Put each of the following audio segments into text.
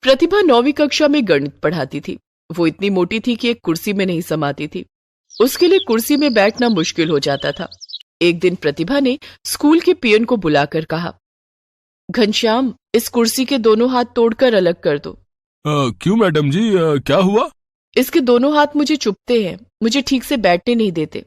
प्रतिभा 9वीं कक्षा में गणित पढ़ाती थी। वो इतनी मोटी थी कि एक कुर्सी में नहीं समाती थी। उसके लिए कुर्सी में बैठना मुश्किल हो जाता था। एक दिन प्रतिभा ने स्कूल के पियन को बुलाकर कहा, घनश्याम, इस कुर्सी के दोनों हाथ तोड़कर अलग कर दो। क्यों मैडम जी, क्या हुआ? इसके दोनों हाथ मुझे चुभते हैं, मुझे ठीक से बैठने नहीं देते।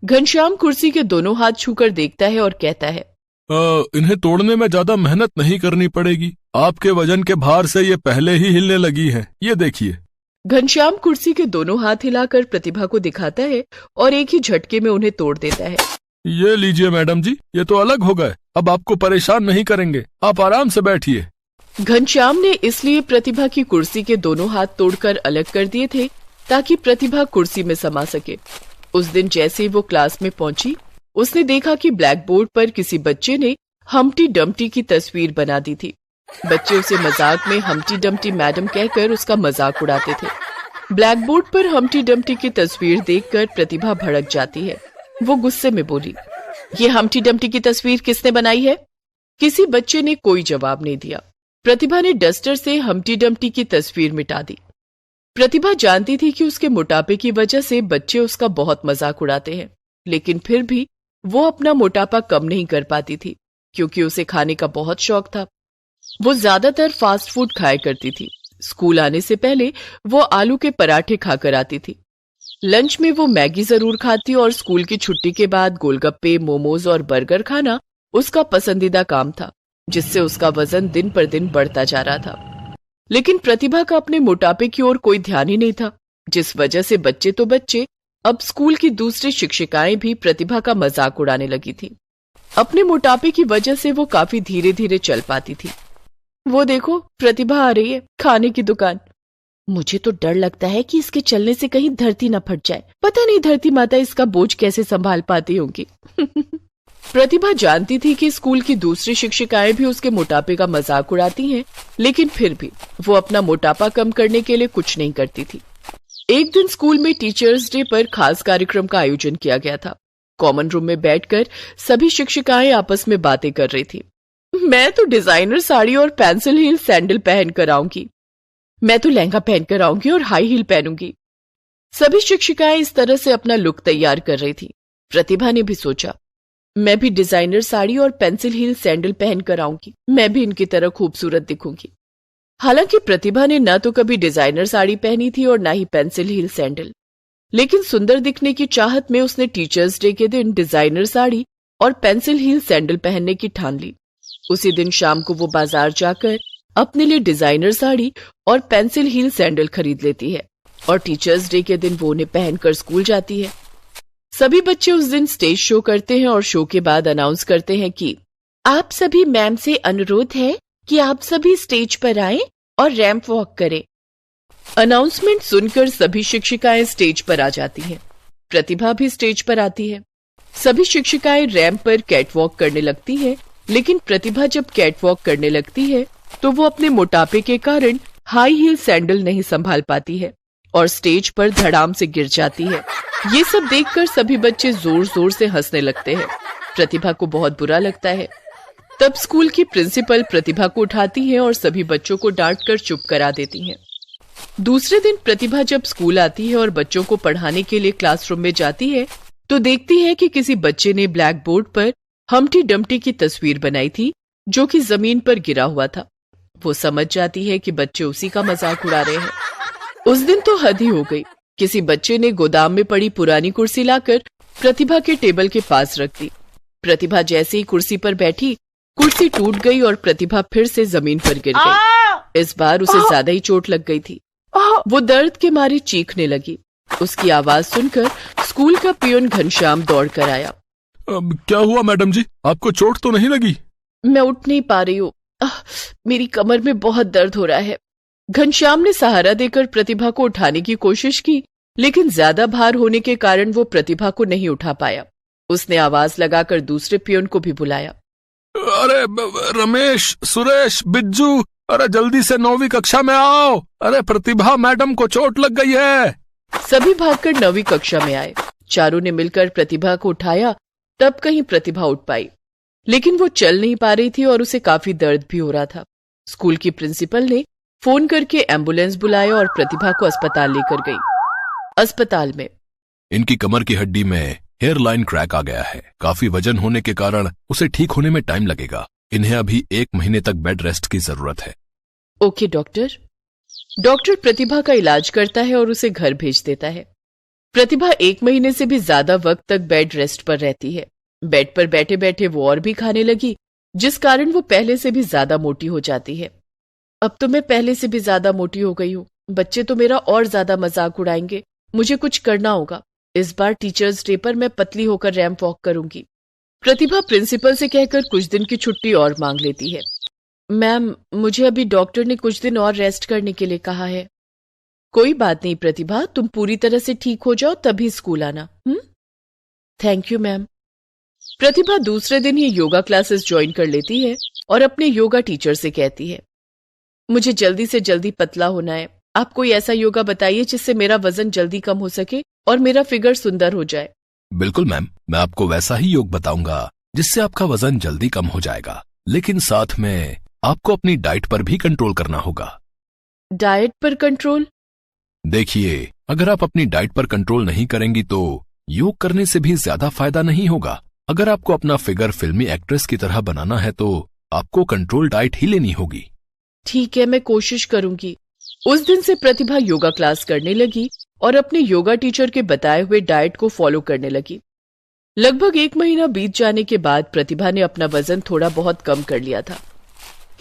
घनश्याम कुर्सी के दोनों हाथ छूकर देखता है और कहता है, इन्हें तोड़ने में ज्यादा मेहनत नहीं करनी पड़ेगी। आपके वजन के भार से ये पहले ही हिलने लगी है, ये देखिए। घनश्याम कुर्सी के दोनों हाथ हिलाकर प्रतिभा को दिखाता है और एक ही झटके में उन्हें तोड़ देता है। ये लीजिए मैडम जी, ये तो अलग हो गए। अब आपको परेशान नहीं करेंगे, आप आराम से बैठिए। घनश्याम ने इसलिए प्रतिभा की कुर्सी के दोनों हाथ तोड़कर अलग कर दिए थे ताकि प्रतिभा कुर्सी में समा सके। उस दिन जैसे ही वो क्लास में पहुंची, उसने देखा कि ब्लैक बोर्ड पर किसी बच्चे ने हम्टी डम्टी की तस्वीर बना दी थी। बच्चे उसे मजाक में हम्टी डम्टी मैडम कहकर उसका मजाक उड़ाते थे। ब्लैक बोर्ड पर हम्टी डम्टी की तस्वीर देखकर प्रतिभा भड़क जाती है। वो गुस्से में बोली, ये हम्टी डम्टी की तस्वीर किसने बनाई है? किसी बच्चे ने कोई जवाब नहीं दिया। प्रतिभा ने डस्टर से हम्टी डम्टी की तस्वीर मिटा दी। प्रतिभा जानती थी कि उसके मोटापे की वजह से बच्चे उसका बहुत मजाक उड़ाते हैं, लेकिन फिर भी वो अपना मोटापा कम नहीं कर पाती थी क्योंकि उसे खाने का बहुत शौक था। वो ज्यादातर फास्ट फूड खाया करती थी। स्कूल आने से पहले वो आलू के पराठे खाकर आती थी। लंच में वो मैगी जरूर खाती और स्कूल की छुट्टी के बाद गोलगप्पे, मोमोज और बर्गर खाना उसका पसंदीदा काम था, जिससे उसका वजन दिन पर दिन बढ़ता जा रहा था। लेकिन प्रतिभा का अपने मोटापे की ओर कोई ध्यान ही नहीं था, जिस वजह से बच्चे तो बच्चे, अब स्कूल की दूसरी शिक्षिकाएं भी प्रतिभा का मजाक उड़ाने लगी थी। अपने मोटापे की वजह से वो काफी धीरे धीरे चल पाती थी। वो देखो, प्रतिभा आ रही है, खाने की दुकान। मुझे तो डर लगता है कि इसके चलने से कहीं धरती न फट जाए। पता नहीं धरती माता इसका बोझ कैसे संभाल पाती होंगी। प्रतिभा जानती थी कि स्कूल की दूसरी शिक्षिकाएं भी उसके मोटापे का मजाक उड़ाती हैं, लेकिन फिर भी वो अपना मोटापा कम करने के लिए कुछ नहीं करती थी। एक दिन स्कूल में टीचर्स डे पर खास कार्यक्रम का आयोजन किया गया था। कॉमन रूम में बैठकर सभी शिक्षिकाएं आपस में बातें कर रही थी। मैं तो डिजाइनर साड़ी और पेंसिल हील सैंडल पहन कर आऊंगी। मैं तो लहंगा पहन कर आऊंगी और हाई हील पहनूंगी। सभी शिक्षिकाएं इस तरह से अपना लुक तैयार कर रही थी। प्रतिभा ने भी सोचा, मैं भी डिजाइनर साड़ी और पेंसिल हील सैंडल पहन कर आऊंगी। मैं भी इनकी तरह खूबसूरत दिखूंगी। हालांकि प्रतिभा ने न तो कभी डिजाइनर साड़ी पहनी थी और न ही पेंसिल हील सैंडल, लेकिन सुंदर दिखने की चाहत में उसने टीचर्स डे के दिन डिजाइनर साड़ी और पेंसिल हील सैंडल पहनने की ठान ली। उसी दिन शाम को वो बाजार जाकर अपने लिए डिजाइनर साड़ी और पेंसिल हील सैंडल खरीद लेती है और टीचर्स डे के दिन वो उन्हें पहनकर स्कूल जाती है। सभी बच्चे उस दिन स्टेज शो करते हैं और शो के बाद अनाउंस करते हैं कि आप सभी मैम से अनुरोध है कि आप सभी स्टेज पर आएं और रैंप वॉक करें। अनाउंसमेंट सुनकर सभी शिक्षिकाएं स्टेज पर आ जाती हैं। प्रतिभा भी स्टेज पर आती है। सभी शिक्षिकाएं रैंप पर कैटवॉक करने लगती हैं, लेकिन प्रतिभा जब कैटवॉक करने लगती है तो वो अपने मोटापे के कारण हाई हील सैंडल नहीं संभाल पाती है और स्टेज पर धड़ाम से गिर जाती है। ये सब देखकर सभी बच्चे जोर जोर से हंसने लगते हैं। प्रतिभा को बहुत बुरा लगता है। तब स्कूल की प्रिंसिपल प्रतिभा को उठाती है और सभी बच्चों को डांटकर चुप करा देती हैं। दूसरे दिन प्रतिभा जब स्कूल आती है और बच्चों को पढ़ाने के लिए क्लासरूम में जाती है तो देखती है कि किसी बच्चे ने ब्लैक बोर्ड पर हम्टी डम्टी की तस्वीर बनाई थी, जो कि जमीन पर गिरा हुआ था। वो समझ जाती है कि बच्चे उसी का मजाक उड़ा रहे हैं। उस दिन तो हद ही हो गई। किसी बच्चे ने गोदाम में पड़ी पुरानी कुर्सी लाकर प्रतिभा के टेबल के पास रख दी। प्रतिभा जैसे ही कुर्सी पर बैठी, कुर्सी टूट गई और प्रतिभा फिर से जमीन पर गिर गई। इस बार उसे ज्यादा ही चोट लग गई थी। वो दर्द के मारे चीखने लगी। उसकी आवाज सुनकर स्कूल का पियून घनश्याम दौड़ कर आया। क्या हुआ मैडम जी, आपको चोट तो नहीं लगी? मैं उठ नहीं पा रही हूँ, मेरी कमर में बहुत दर्द हो रहा है। घनश्याम ने सहारा देकर प्रतिभा को उठाने की कोशिश की, लेकिन ज्यादा भार होने के कारण वो प्रतिभा को नहीं उठा पाया। उसने आवाज लगाकर दूसरे पियून को भी बुलाया। अरे रमेश, सुरेश, बिज्जू, अरे जल्दी से 9वीं कक्षा में आओ। अरे प्रतिभा मैडम को चोट लग गई है। सभी भागकर 9वीं कक्षा में आए। चारों ने मिलकर प्रतिभा को उठाया, तब कहीं प्रतिभा उठ पाई, लेकिन वो चल नहीं पा रही थी और उसे काफी दर्द भी हो रहा था। स्कूल की प्रिंसिपल ने फोन करके एम्बुलेंस बुलाया और प्रतिभा को अस्पताल लेकर गई। अस्पताल में इनकी कमर की हड्डी में हेयर लाइन क्रैक आ गया है। काफी वजन होने के कारण उसे ठीक होने में टाइम लगेगा। इन्हें अभी 1 महीने तक बेड रेस्ट की जरूरत है। Okay doctor. डॉक्टर प्रतिभा का इलाज करता है और उसे घर भेज देता है। प्रतिभा 1 महीने से भी ज्यादा वक्त तक बेड रेस्ट पर रहती है। बेड पर बैठे बैठे वो और भी खाने लगी, जिस कारण वो पहले से भी ज्यादा मोटी हो जाती है। अब तो मैं पहले से भी ज्यादा मोटी हो गई हूँ। बच्चे तो मेरा और ज्यादा मजाक उड़ाएंगे। मुझे कुछ करना होगा। इस बार टीचर्स डे पर मैं पतली होकर रैंप वॉक करूंगी। प्रतिभा प्रिंसिपल से कहकर कुछ दिन की छुट्टी और मांग लेती है। मैम, मुझे अभी डॉक्टर ने कुछ दिन और रेस्ट करने के लिए कहा है। कोई बात नहीं प्रतिभा, तुम पूरी तरह से ठीक हो जाओ तभी स्कूल आना। Thank you ma'am. प्रतिभा दूसरे दिन ही योगा क्लासेस ज्वाइन कर लेती है और अपने योगा टीचर से कहती है, मुझे जल्दी से जल्दी पतला होना है। आप कोई ऐसा योगा बताइए जिससे मेरा वजन जल्दी कम हो सके और मेरा फिगर सुंदर हो जाए। बिल्कुल मैम, मैं आपको वैसा ही योग बताऊंगा जिससे आपका वजन जल्दी कम हो जाएगा, लेकिन साथ में आपको अपनी डाइट पर भी कंट्रोल करना होगा। डाइट पर कंट्रोल? देखिए, अगर आप अपनी डाइट पर कंट्रोल नहीं करेंगी तो योग करने से भी ज्यादा फायदा नहीं होगा। अगर आपको अपना फिगर फिल्मी एक्ट्रेस की तरह बनाना है तो आपको कंट्रोल डाइट ही लेनी होगी। ठीक है, मैं कोशिश करूंगी। उस दिन से प्रतिभा योगा क्लास करने लगी और अपने योगा टीचर के बताए हुए डाइट को फॉलो करने लगी। लगभग 1 महीना बीत जाने के बाद प्रतिभा ने अपना वजन थोड़ा बहुत कम कर लिया था।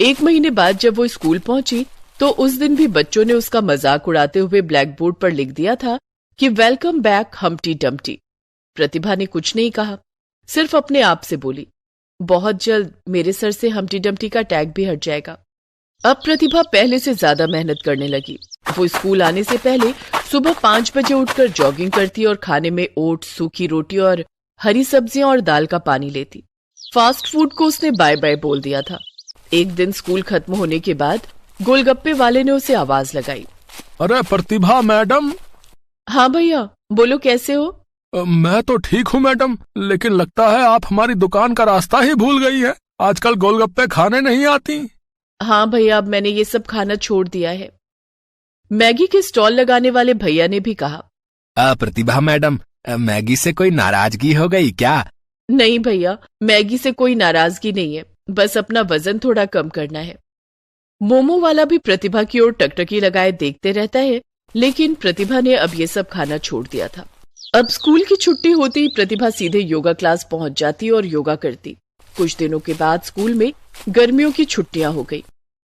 1 महीने बाद जब वो स्कूल पहुंची तो उस दिन भी बच्चों ने उसका मजाक उड़ाते हुए ब्लैक बोर्ड पर लिख दिया था कि वेलकम बैक हम्टी डम्टी। प्रतिभा ने कुछ नहीं कहा, सिर्फ अपने आप से बोली, बहुत जल्द मेरे सर से हम्टी डम्टी का टैग भी हट जाएगा। अब प्रतिभा पहले से ज्यादा मेहनत करने लगी। वो स्कूल आने से पहले सुबह 5 बजे उठकर जॉगिंग करती और खाने में ओट्स, सूखी रोटी और हरी सब्जियां और दाल का पानी लेती। फास्ट फूड को उसने बाय बाय बोल दिया था। एक दिन स्कूल खत्म होने के बाद गोलगप्पे वाले ने उसे आवाज लगाई, अरे प्रतिभा मैडम। हाँ भैया, बोलो कैसे हो? मैं तो ठीक हूँ मैडम, लेकिन लगता है आप हमारी दुकान का रास्ता ही भूल गई है। आजकल गोलगप्पे खाने नहीं आती। हाँ भैया, अब मैंने ये सब खाना छोड़ दिया है। मैगी के स्टॉल लगाने वाले भैया ने भी कहा, प्रतिभा मैडम, मैगी से कोई नाराजगी हो गई क्या? नहीं भैया, मैगी से कोई नाराजगी नहीं है, बस अपना वजन थोड़ा कम करना है। मोमो वाला भी प्रतिभा की ओर टकटकी लगाए देखते रहता है, लेकिन प्रतिभा ने अब ये सब खाना छोड़ दिया था। अब स्कूल की छुट्टी होते ही प्रतिभा सीधे योगा क्लास पहुंच जाती और योगा करती। कुछ दिनों के बाद स्कूल में गर्मियों की छुट्टियां हो गई।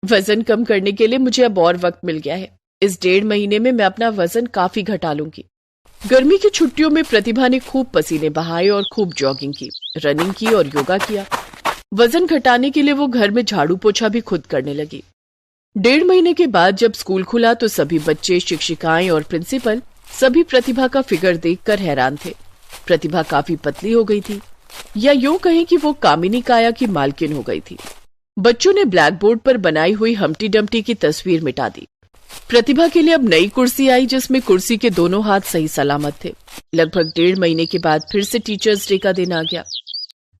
वजन कम करने के लिए मुझे अब और वक्त मिल गया है। इस 1.5 महीने में मैं अपना वजन काफी घटा लूंगी। गर्मी की छुट्टियों में प्रतिभा ने खूब पसीने बहाए और खूब जॉगिंग की, रनिंग की और योगा किया। वजन घटाने के लिए वो घर में झाड़ू पोछा भी खुद करने लगी। 1.5 महीने के बाद जब स्कूल खुला तो सभी बच्चे, शिक्षिकाएं और प्रिंसिपल सभी प्रतिभा का फिगर देखकर हैरान थे। प्रतिभा काफी पतली हो गई थी, या यूं कहें कि वो कामिनी काया की मालकिन हो गई थी। बच्चों ने ब्लैक बोर्ड पर बनाई हुई हम्टी डम्टी की तस्वीर मिटा दी। प्रतिभा के लिए अब नई कुर्सी आई जिसमें कुर्सी के दोनों हाथ सही सलामत थे। लगभग 1.5 महीने के बाद फिर से टीचर्स डे का दिन आ गया।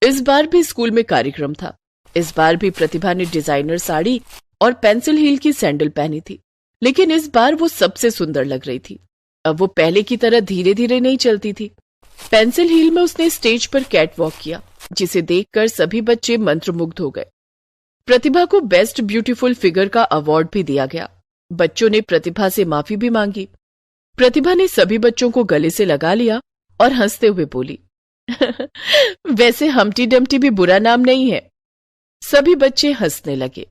इस बार भी स्कूल में कार्यक्रम था। इस बार भी प्रतिभा ने डिजाइनर साड़ी और पेंसिल हील की सैंडल पहनी थी, लेकिन इस बार वो सबसे सुंदर लग रही थी। अब वो पहले की तरह धीरे धीरे नहीं चलती थी। पेंसिल हील में उसने स्टेज पर कैट वॉक किया, जिसे देखकर सभी बच्चे मंत्रमुग्ध हो गए। प्रतिभा को बेस्ट ब्यूटीफुल फिगर का अवार्ड भी दिया गया। बच्चों ने प्रतिभा से माफी भी मांगी। प्रतिभा ने सभी बच्चों को गले से लगा लिया और हंसते हुए बोली, वैसे हम्टी डम्टी भी बुरा नाम नहीं है। सभी बच्चे हंसने लगे।